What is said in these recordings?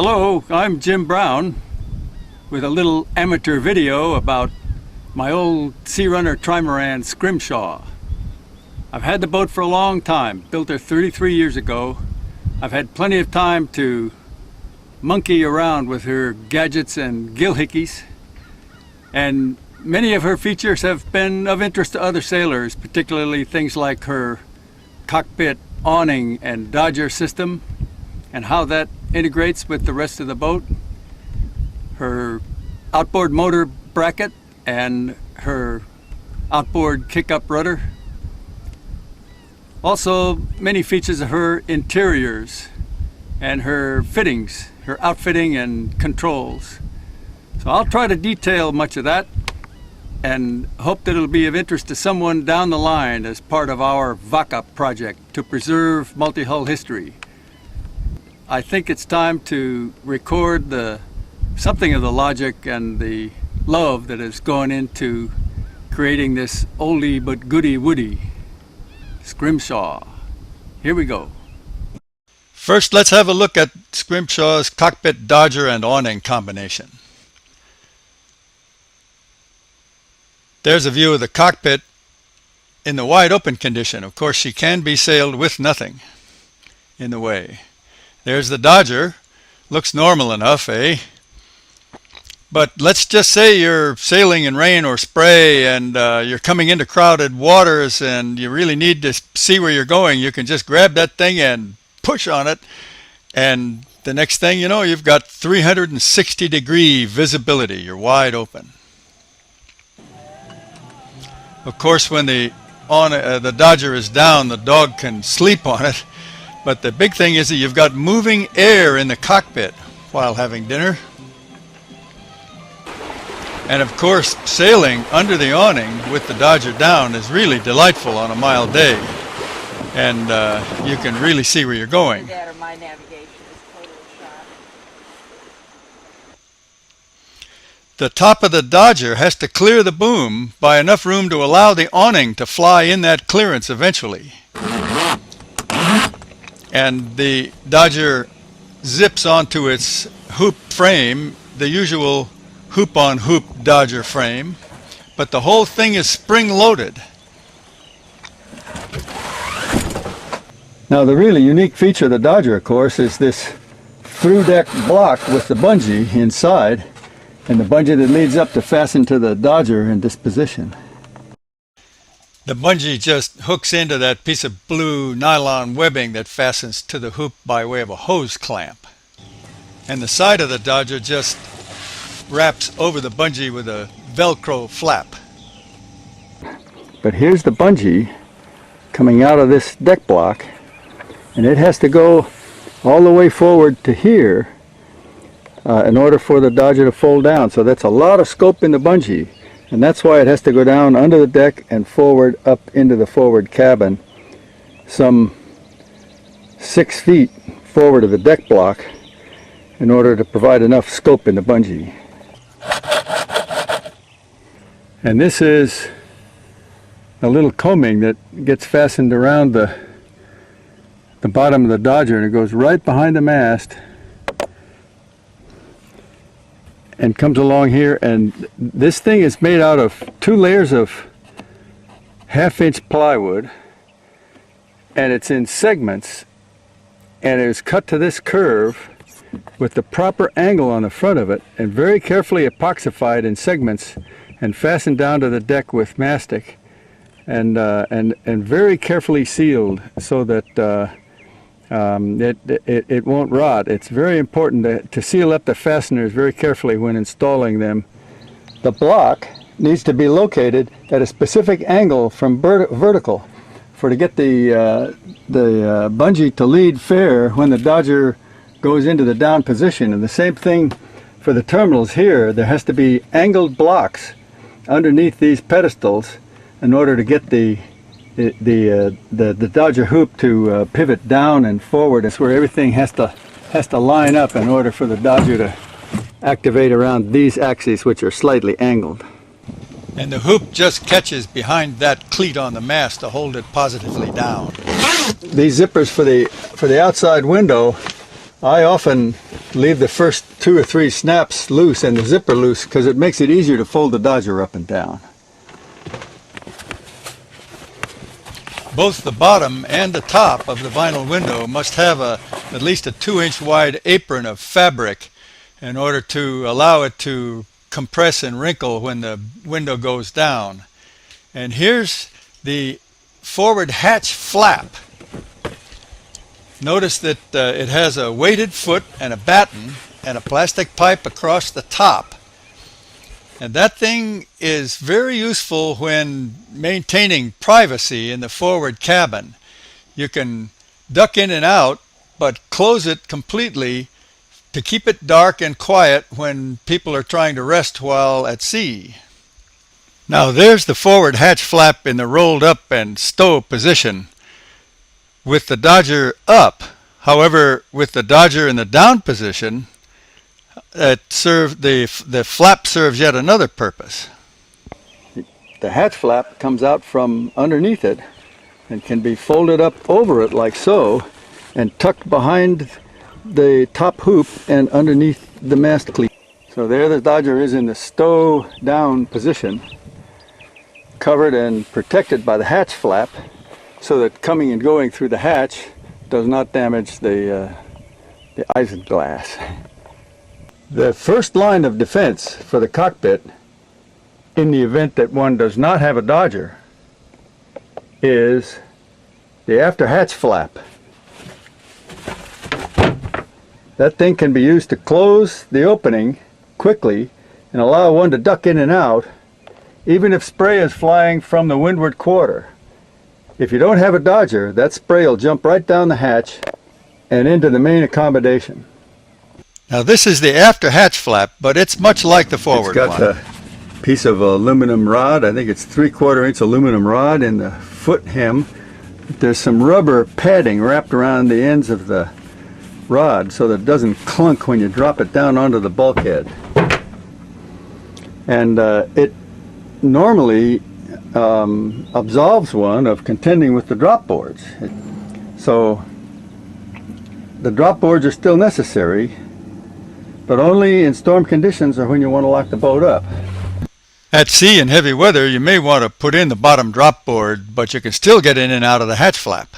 Hello, I'm Jim Brown with a little amateur video about my old Searunner Trimaran Scrimshaw. I've had the boat for a long time, built her 33 years ago. I've had plenty of time to monkey around with her gadgets and gillhickeys, and many of her features have been of interest to other sailors, particularly things like her cockpit awning and dodger system and how that integrates with the rest of the boat, her outboard motor bracket and her outboard kick-up rudder. Also, many features of her interiors and her fittings, her outfitting and controls. So I'll try to detail much of that and hope that it'll be of interest to someone down the line as part of our VACA project to preserve multi-hull history. I think it's time to record something of the logic and the love that has gone into creating this oldie but goodie woody Scrimshaw. Here we go. First, let's have a look at Scrimshaw's cockpit dodger and awning combination. There's a view of the cockpit in the wide open condition. Of course, she can be sailed with nothing in the way. There's the dodger. Looks normal enough, eh? But let's just say you're sailing in rain or spray and you're coming into crowded waters and you really need to see where you're going. You can just grab that thing and push on it, and the next thing you know, you've got 360-degree visibility. You're wide open. Of course, when the dodger is down, the dog can sleep on it. But the big thing is that you've got moving air in the cockpit while having dinner. And of course, sailing under the awning with the dodger down is really delightful on a mild day. And you can really see where you're going. My navigation is totally shot. The top of the dodger has to clear the boom by enough room to allow the awning to fly in that clearance eventually. And the dodger zips onto its hoop frame, the usual hoop-on-hoop dodger frame, but the whole thing is spring-loaded. Now, the really unique feature of the dodger, of course, is this through-deck block with the bungee inside and the bungee that leads up to fasten to the dodger in this position. The bungee just hooks into that piece of blue nylon webbing that fastens to the hoop by way of a hose clamp. And the side of the dodger just wraps over the bungee with a Velcro flap. But here's the bungee coming out of this deck block, and it has to go all the way forward to here in order for the dodger to fold down. So that's a lot of scope in the bungee. And that's why it has to go down under the deck and forward up into the forward cabin, some 6 feet forward of the deck block, in order to provide enough scope in the bungee. And this is a little coaming that gets fastened around the bottom of the dodger, and it goes right behind the mast and comes along here. And this thing is made out of 2 layers of 1/2-inch plywood, and it's in segments, and it is cut to this curve with the proper angle on the front of it, and very carefully epoxified in segments and fastened down to the deck with mastic, and very carefully sealed so that it won't rot. It's very important to seal up the fasteners very carefully when installing them. The block needs to be located at a specific angle from vertical to get the bungee to lead fair when the dodger goes into the down position. And the same thing for the terminals here. There has to be angled blocks underneath these pedestals in order to get the dodger hoop to pivot down and forward. It's where everything has to line up in order for the dodger to activate around these axes, which are slightly angled. And the hoop just catches behind that cleat on the mast to hold it positively down. These zippers for the outside window I often leave the first 2 or 3 snaps loose and the zipper loose because it makes it easier to fold the Dodger up and down. Both the bottom and the top of the vinyl window must have at least a 2-inch wide apron of fabric in order to allow it to compress and wrinkle when the window goes down. And here's the forward hatch flap. Notice that it has a weighted foot and a batten and a plastic pipe across the top. And that thing is very useful when maintaining privacy in the forward cabin. You can duck in and out, but close it completely to keep it dark and quiet when people are trying to rest while at sea. Now there's the forward hatch flap in the rolled up and stow position with the Dodger up. However, with the Dodger in the down position, the flap serves yet another purpose. The hatch flap comes out from underneath it and can be folded up over it like so and tucked behind the top hoop and underneath the mast cleat. So there the Dodger is in the stow down position, covered and protected by the hatch flap so that coming and going through the hatch does not damage the isinglass. The first line of defense for the cockpit in the event that one does not have a Dodger is the after hatch flap. That thing can be used to close the opening quickly and allow one to duck in and out even if spray is flying from the windward quarter. If you don't have a Dodger, that spray will jump right down the hatch and into the main accommodation. Now this is the after hatch flap, but it's much like the forward one. It's got a piece of aluminum rod. I think it's 3/4 inch aluminum rod in the foot hem. There's some rubber padding wrapped around the ends of the rod so that it doesn't clunk when you drop it down onto the bulkhead. And it normally absolves one of contending with the drop boards. So the drop boards are still necessary, but only in storm conditions or when you want to lock the boat up. At sea in heavy weather, you may want to put in the bottom drop board, but you can still get in and out of the hatch flap.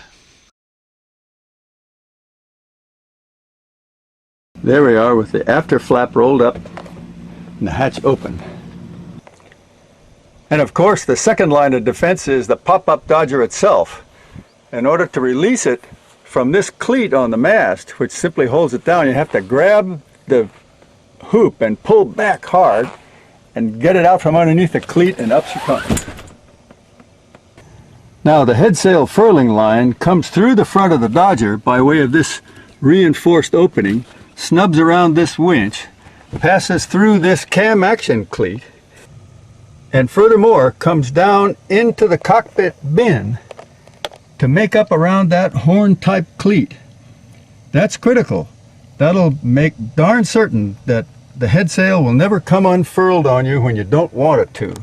There we are with the after flap rolled up and the hatch open. And of course, the second line of defense is the pop-up Dodger itself. In order to release it from this cleat on the mast, which simply holds it down, you have to grab the hoop and pull back hard and get it out from underneath the cleat, and up she comes. Now the head sail furling line comes through the front of the Dodger by way of this reinforced opening, snubs around this winch, passes through this cam action cleat, and furthermore comes down into the cockpit bin to make up around that horn type cleat. That's critical. That'll make darn certain that the head sail will never come unfurled on you when you don't want it to.